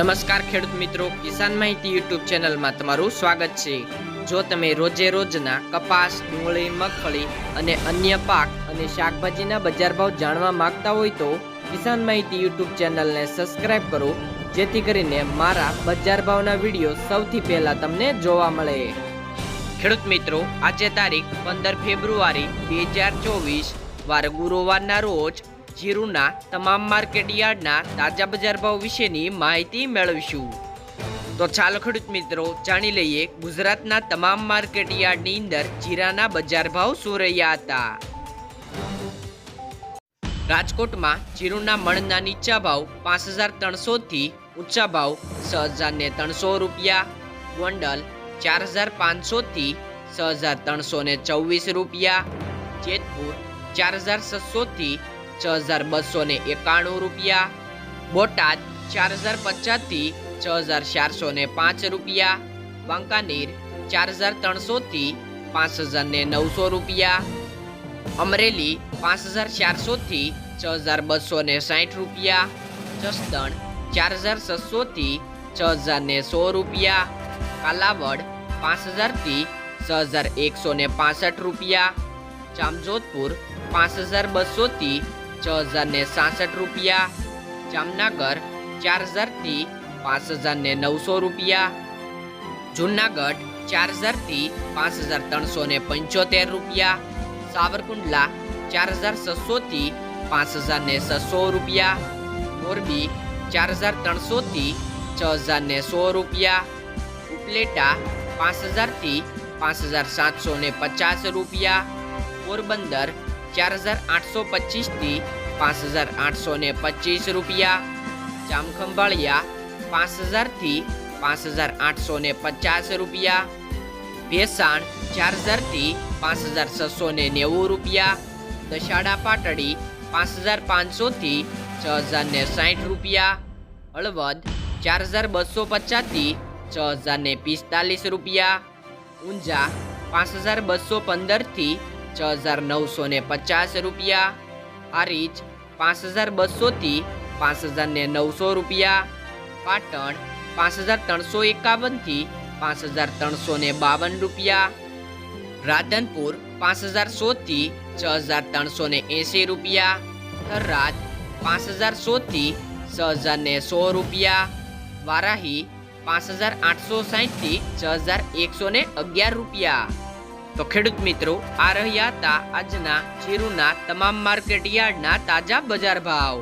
નમસ્કાર ખેડૂત મિત્રો, કિસાન માહિતી યુટ્યુબ ચેનલમાં તમારું સ્વાગત છે। જો તમે રોજે રોજના કપાસ, ડુંગળી, મગફળી અને અન્ય પાક અને શાકભાજીના બજાર ભાવ જાણવા માંગતા હોય તો કિસાન માહિતી યુટ્યુબ ચેનલને સબસ્ક્રાઇબ કરો, જેથી કરીને મારા બજાર ભાવના વિડીયો સૌથી પહેલા તમને જોવા મળે। ખેડૂત મિત્રો, આજે તારીખ 15 ફેબ્રુઆરી 2024 વાર ગુરુવારના રોજ જીરુના તમામ માર્કેટ યાર્ડના તાજા બજાર ભાવ વિશેની માહિતી મેળવીશું। તો ચાલો ખેડૂત મિત્રો જાણી લઈએ ગુજરાતના તમામ માર્કેટ યાર્ડની અંદર જીરાના બજાર ભાવ શું રહ્યા હતા। રાજકોટમાં જીરુના મણના નીચા ભાવ 5300 થી ઊંચા ભાવ 6300 રૂપિયા, ગોંડલ 4500 થી 6324 રૂપિયા, જેતપુર 4600 થી 6291 રૂપિયા, બોટાદ 4050 થી 6405 રૂપિયા, વાંકાનેર 4300 થી 5900 રૂપિયા, અમરેલી 5400 થી 6260 રૂપિયા, જસદણ 4600 થી 600100 રૂપિયા, કાલાવડ 5000 થી 6165 રૂપિયા, જામજોધપુર 5200 થી 6066 રૂપિયા, જામનગર 4000 થી 5900 રૂપિયા, જૂનાગઢ 4000 થી 5375 રૂપિયા, સાવરકુંડલા 4600 થી 5600 રૂપિયા, મોરબી 4300 થી 600100 રૂપિયા, ઉપલેટા 5000 થી 5750 રૂપિયા, પોરબંદર 4825 થી 5825 રૂપિયા, જામખંભાળિયા 5000 થી 5850 રૂપિયા, ભેસાણ 4000 થી 5690 રૂપિયા, દશાડા પાટડી 5500 થી 6060 રૂપિયા, હળવદ 4250 થી 6045 રૂપિયા, ઊંઝા 5215 થી 6950 રૂપિયા, હારીજ 5200 થી 5900 રૂપિયા, પાટણ 5351 થી 5352 રૂપિયા, રાધનપુર 5100 થી 6380 રૂપિયા, થરાદ 5100 થી 600100 રૂપિયા, વારાહી 5860 થી 6111 રૂપિયા। તો ખેડૂત મિત્રો, આ રહ્યા હતા આજના જીરુના તમામ માર્કેટ યાર્ડના તાજા બજાર ભાવ।